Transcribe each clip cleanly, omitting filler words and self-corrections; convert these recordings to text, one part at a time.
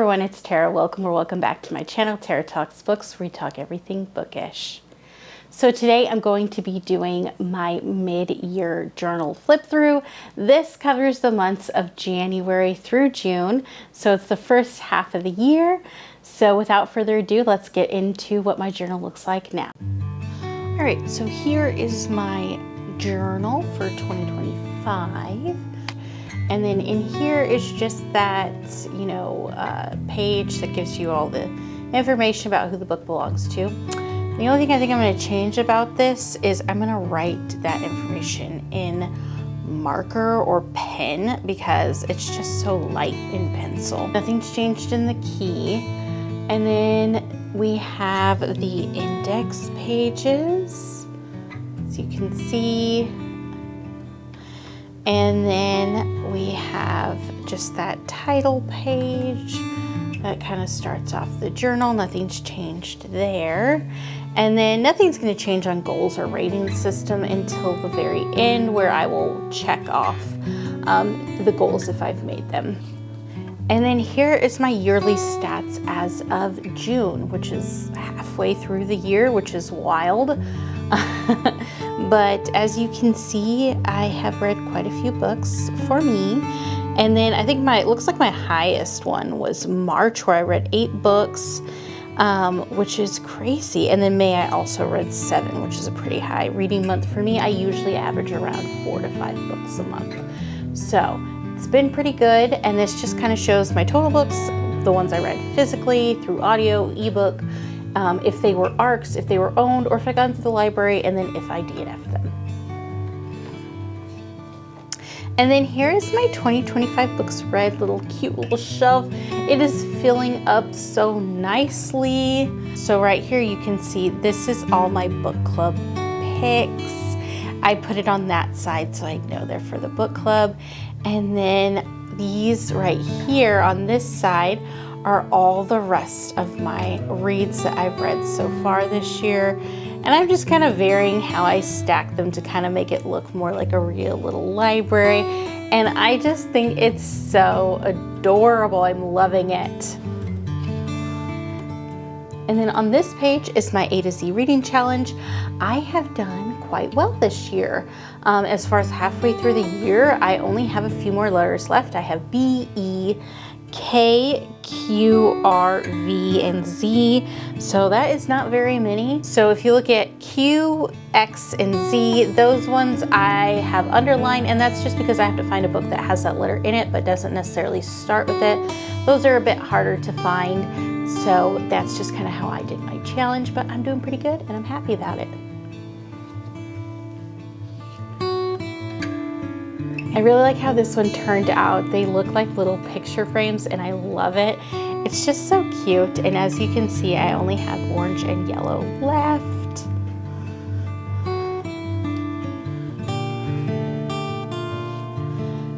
everyone, it's Tara. Welcome or welcome back to my channel, Tara Talks Books, where we talk everything bookish. So today I'm going to be doing my mid-year journal flip through. This covers the months of January through June. So it's the first half of the year. So without further ado, let's get into what my journal looks like now. All right, so here is my journal for 2025. And then in here is just that, page that gives you all the information about who the book belongs to. The only thing I think I'm going to change about this is I'm going to write that information in marker or pen because it's just so light in pencil. Nothing's changed in the key. And then we have the index pages, as you can see. And then we have just that title page that kind of starts off the journal. Nothing's changed there. And then nothing's going to change on goals or rating system until the very end, where I will check off the goals if I've made them. And then here is my yearly stats as of June, which is halfway through the year, which is wild. But as you can see, I have read quite a few books for me. And then I think it looks like my highest one was March, where I read 8 books, which is crazy. And then May, I also read 7, which is a pretty high reading month for me. I usually average around 4 to 5 books a month. So it's been pretty good. And this just kind of shows my total books, the ones I read physically, through audio, ebook, if they were ARCs, if they were owned, or if I got into the library, and then if I DNF'd them. And then here is my 2025 books read cute little shelf. It is filling up so nicely. So right here you can see this is all my book club picks. I put it on that side so I know they're for the book club. And then these right here on this side are all the rest of my reads that I've read so far this year. And I'm just kind of varying how I stack them to kind of make it look more like a real little library. And I just think it's so adorable. I'm loving it. And then on this page is my A to Z reading challenge. I have done quite well this year. As far as halfway through the year, I only have a few more letters left. I have B, E, K, Q, R, V, and Z. So that is not very many. So if you look at Q, X, and Z, those ones I have underlined, and that's just because I have to find a book that has that letter in it but doesn't necessarily start with it. Those are a bit harder to find. So that's just kind of how I did my challenge, but I'm doing pretty good and I'm happy about it. I really like how this one turned out. They look like little picture frames and I love it. It's just so cute. And as you can see, I only have orange and yellow left.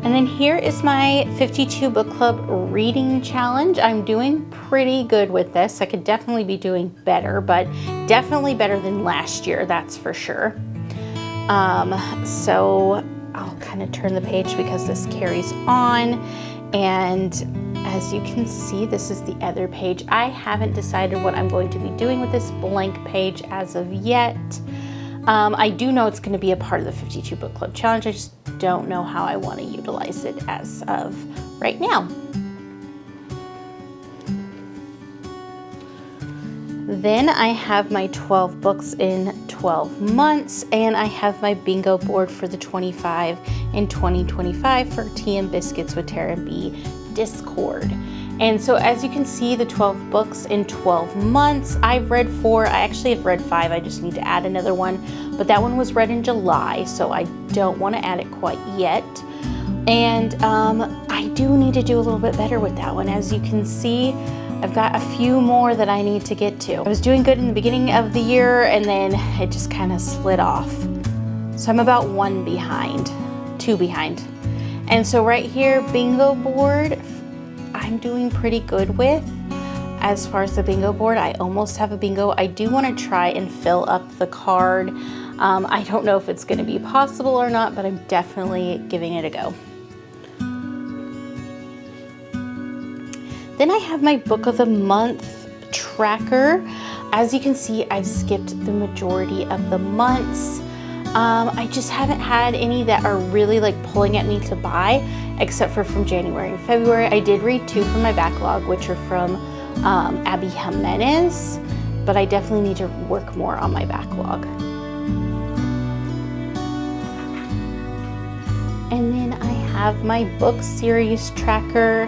And then here is my 52 book club reading challenge. I'm doing pretty good with this. I could definitely be doing better, but definitely better than last year, that's for sure. So I'll kind of turn the page because this carries on. And as you can see, this is the other page. I haven't decided what I'm going to be doing with this blank page as of yet. I do know it's going to be a part of the 52 book club challenge. I just don't know how I want to utilize it as of right now. Then I have my 12 books in 12 months, and I have my bingo board for the 25 in 2025 for Tea and Biscuits with Tara and B Discord. And so as you can see, the 12 books in 12 months, I've read 4. I actually have read 5. I just need to add another one, but that one was read in July, so I don't want to add it quite yet. And I do need to do a little bit better with that one. As you can see, I've got a few more that I need to get to. I was doing good in the beginning of the year and then it just kind of slid off. So I'm about 2 behind. And so right here, bingo board, I'm doing pretty good with. As far as the bingo board, I almost have a bingo. I do want to try and fill up the card. I don't know if it's going to be possible or not, but I'm definitely giving it a go. Then I have my book of the month tracker. As you can see, I've skipped the majority of the months. I just haven't had any that are really like pulling at me to buy, except for from January and February. I did read 2 from my backlog, which are from Abby Jimenez, but I definitely need to work more on my backlog. And then I have my book series tracker,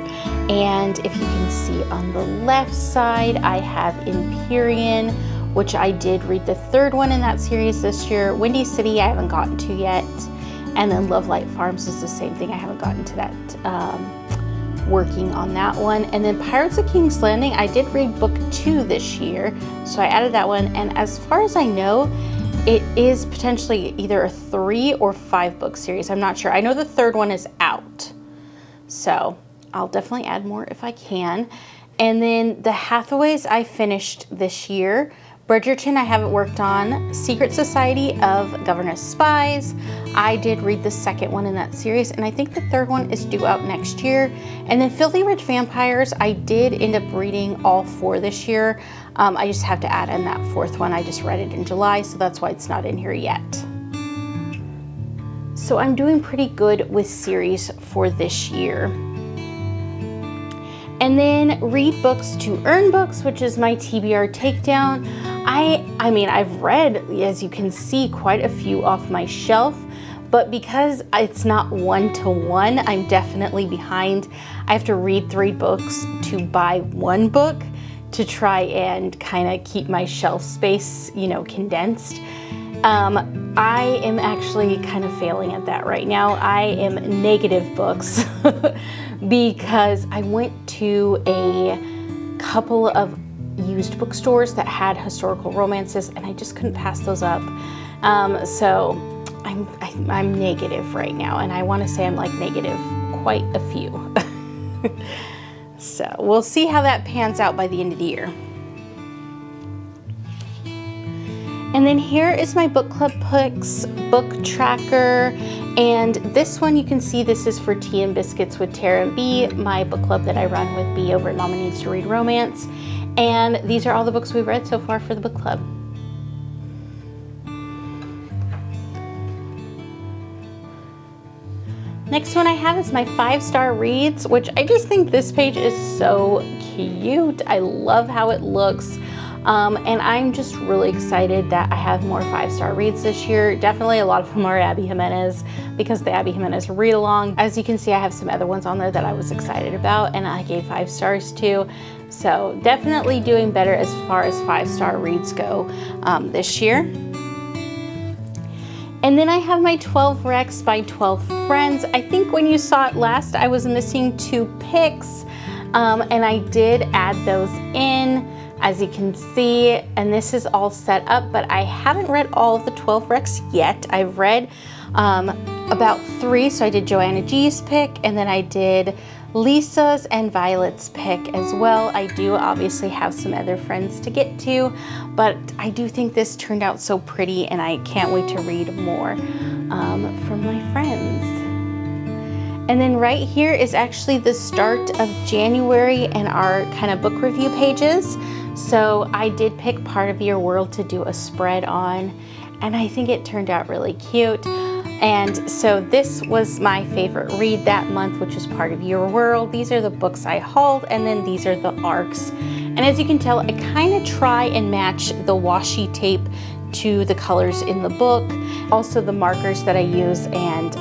and if you can see on the left side, I have Empyrean, which I did read the 3rd one in that series this year. Windy City I haven't gotten to yet, and then Love Light Farms is the same thing. I haven't gotten to that, working on that one. And then Pirates of King's Landing, I did read book 2 this year, so I added that one. And as far as I know, it is potentially either a 3 or 5 book series. I'm not sure. I know the 3rd one is out, so I'll definitely add more if I can. And then the Hathaways I finished this year. Bridgerton I haven't worked on. Secret Society of Governess Spies, I did read the 2nd one in that series, and I think the 3rd one is due out next year. And then Filthy Rich Vampires, I did end up reading all 4 this year. I just have to add in that 4th one. I just read it in July, so that's why it's not in here yet. So I'm doing pretty good with series for this year. And then read books to earn books, which is my TBR takedown. I mean, I've read, as you can see, quite a few off my shelf, but because it's not one-to-one, I'm definitely behind. I have to read 3 books to buy 1 book to try and kind of keep my shelf space, you know, condensed. I am actually kind of failing at that right now. I am negative books because I went to a couple of used bookstores that had historical romances, and I just couldn't pass those up. So I'm negative right now, and I want to say I'm like negative quite a few. So we'll see how that pans out by the end of the year. And then here is my book club picks book tracker, and this one you can see this is for Tea and Biscuits with Tara and B, my book club that I run with B over at Mama Needs to Read Romance. And these are all the books we've read so far for the book club. Next one I have is my 5-star reads, which I just think this page is so cute. I love how it looks. And I'm just really excited that I have more 5-star reads this year. Definitely a lot of them are Abby Jimenez because the Abby Jimenez read along. As you can see, I have some other ones on there that I was excited about and I gave 5 stars to. So definitely doing better as far as 5-star reads go this year. And then I have my 12 Recs by 12 Friends. I think when you saw it last, I was missing 2 picks, and I did add those in, as you can see, and this is all set up, but I haven't read all of the 12 Recs yet. I've read about 3, so I did Joanna G's pick, and then I did Lisa's and Violet's pick as well. I do obviously have some other friends to get to, but I do think this turned out so pretty, and I can't wait to read more from my friends. And then right here is actually the start of January and our kind of book review pages. So I did pick Part of Your World to do a spread on, and I think it turned out really cute. And so this was my favorite read that month, which is Part of Your World. These are the books I hauled, and then these are the arcs. And as you can tell, I kind of try and match the washi tape to the colors in the book. Also the markers that I use and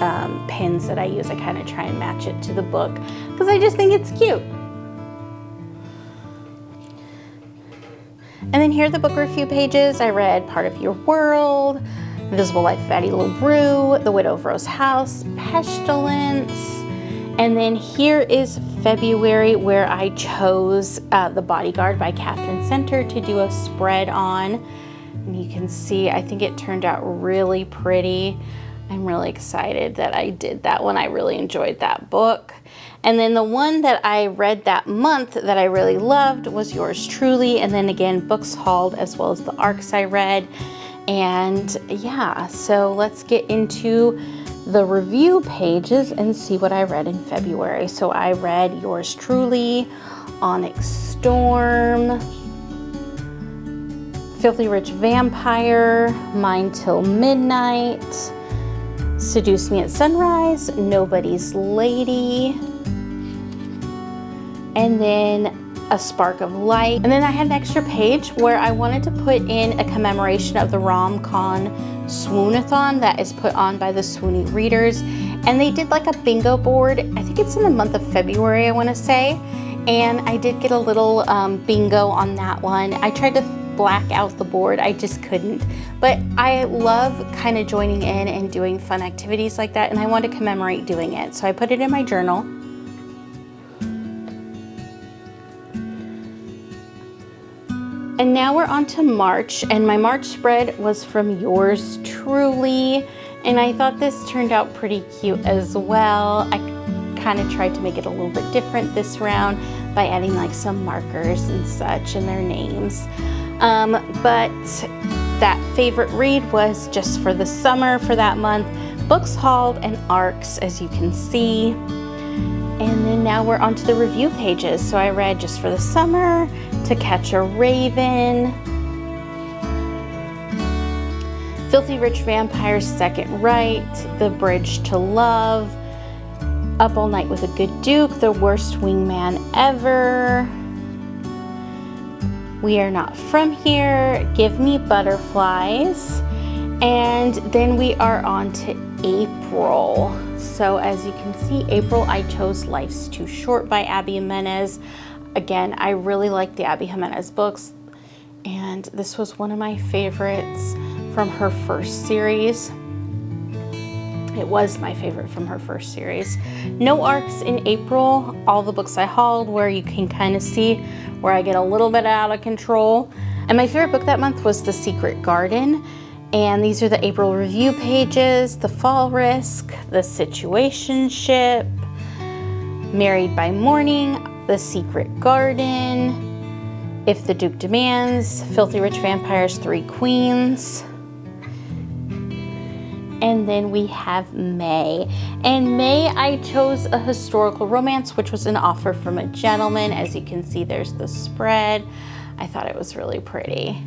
pins that I use, I kind of try and match it to the book because I just think it's cute. And then here are the book review pages. I read Part of Your World, Invisible Life of Addie LaRue, The Widow of Rose House, Pestilence, and then here is February, where I chose The Bodyguard by Catherine Center to do a spread on. And you can see, I think it turned out really pretty. I'm really excited that I did that one. I really enjoyed that book. And then the one that I read that month that I really loved was Yours Truly, and then again, books hauled as well as the arcs I read. And yeah, so let's get into the review pages and see what I read in February. So I read Yours Truly, Onyx Storm, Filthy Rich Vampire, Mine Till Midnight, Seduce Me at Sunrise, Nobody's Lady, and then A Spark of Light. And then I had an extra page where I wanted to put in a commemoration of the Rom-Con Swoonathon that is put on by the Swoony readers. And they did like a bingo board. I think it's in the month of February, I want to say. And I did get a little bingo on that one. I tried to black out the board, I just couldn't. But I love kind of joining in and doing fun activities like that, and I want to commemorate doing it. So I put it in my journal. And now we're on to March, and my March spread was from Yours Truly, and I thought this turned out pretty cute as well. I kind of tried to make it a little bit different this round by adding like some markers and such and their names. But that favorite read was Just for the Summer for that month, books hauled and ARCs, as you can see. And then now we're on to the review pages. So I read Just for the Summer, To Catch a Raven, Filthy Rich Vampire's Second Right, The Bridge to Love, Up All Night with a Good Duke, The Worst Wingman Ever, We Are Not From Here, Give Me Butterflies, and then we are on to April. So as you can see, April, I chose Life's Too Short by Abby Jimenez. Again, I really like the Abby Jimenez books, and this was one of my favorites from her first series. It was my favorite from her first series. No ARCs in April. All the books I hauled, where you can kind of see where I get a little bit out of control. And my favorite book that month was The Secret Garden. And these are the April review pages: The Fall Risk, The Situationship, Married by Morning, The Secret Garden, If the Duke Demands, Filthy Rich Vampire's Three Queens. And then we have May. And May, I chose a historical romance, which was An Offer from a Gentleman. As you can see, there's the spread. I thought it was really pretty.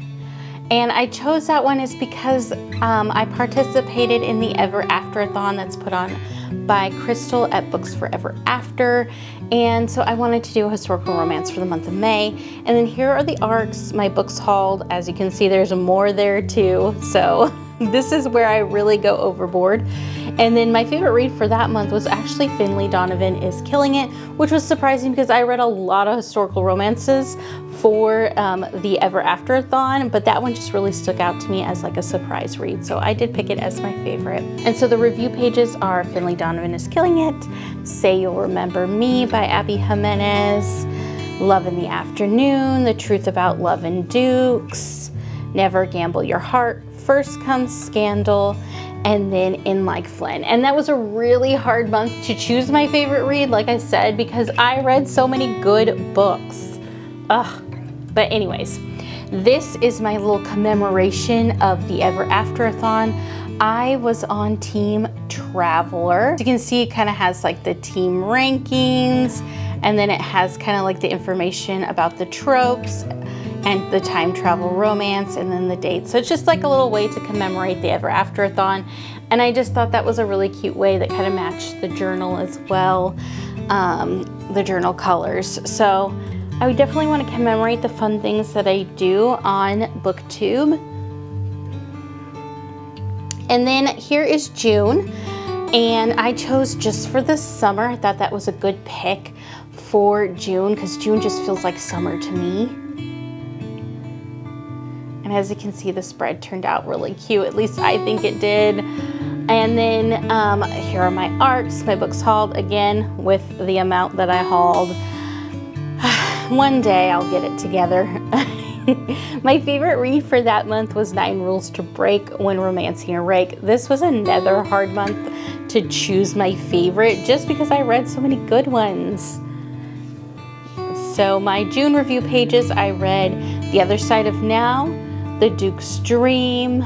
And I chose that one is because I participated in the Ever After-a-thon that's put on by Crystal at Books Forever After. And so I wanted to do a historical romance for the month of May. And then here are the ARCs, my books hauled. As you can see, there's more there too. So this is where I really go overboard. And then my favorite read for that month was actually Finley Donovan is Killing It, which was surprising because I read a lot of historical romances for the Ever After-a-thon, but that one just really stuck out to me as like a surprise read. So I did pick it as my favorite. And so the review pages are Finley Donovan is Killing It, Say You'll Remember Me by Abby Jimenez, Love in the Afternoon, The Truth About Love and Dukes, Never Gamble Your Heart, First Comes Scandal, and then In Like Flynn. And that was a really hard month to choose my favorite read, like I said, because I read so many good books. Ugh. But anyways, this is my little commemoration of the Ever After-a-thon. I was on Team Traveler. As you can see, it kind of has like the team rankings, and then it has kind of like the information about the tropes and the time travel romance, and then the dates. So it's just like a little way to commemorate the Ever After-a-thon. And I just thought that was a really cute way that kind of matched the journal as well, the journal colors. So I would definitely want to commemorate the fun things that I do on BookTube. And then here is June, and I chose Just for the Summer. I thought that was a good pick for June because June just feels like summer to me. And as you can see, the spread turned out really cute. At least I think it did. And then here are my ARCs, my books hauled, again with the amount that I hauled. One day I'll get it together. My favorite read for that month was 9 Rules to Break When Romancing a Rake. This was another hard month to choose my favorite just because I read so many good ones. So my June review pages, I read The Other Side of Now, The Duke's Dream,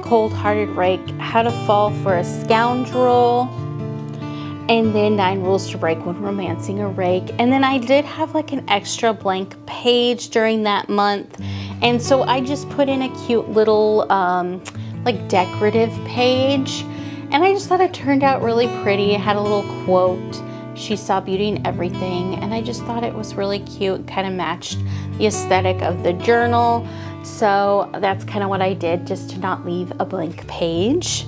Cold-Hearted Rake, How to Fall for a Scoundrel, and then 9 Rules to Break When Romancing a Rake. And then I did have like an extra blank page during that month, and so I just put in a cute little like decorative page, and I just thought it turned out really pretty. It had a little quote, "She saw beauty in everything," and I just thought it was really cute, kind of matched the aesthetic of the journal. So that's kind of what I did, just to not leave a blank page.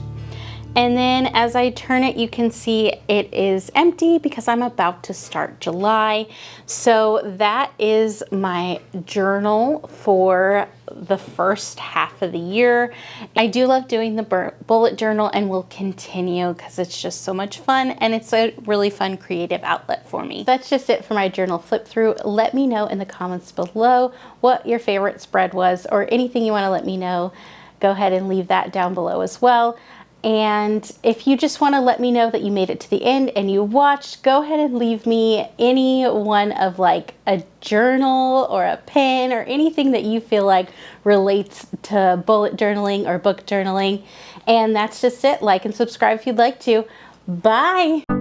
And then as I turn it, you can see it is empty because I'm about to start July. So that is my journal for the first half of the year. I do love doing the bullet journal and will continue because it's just so much fun, and it's a really fun creative outlet for me. That's just it for my journal flip through. Let me know in the comments below what your favorite spread was, or anything you want to let me know. Go ahead and leave that down below as well. And if you just want to let me know that you made it to the end and you watched, go ahead and leave me any one of like a journal or a pen or anything that you feel like relates to bullet journaling or book journaling. And that's just it. Like and subscribe if you'd like to. Bye.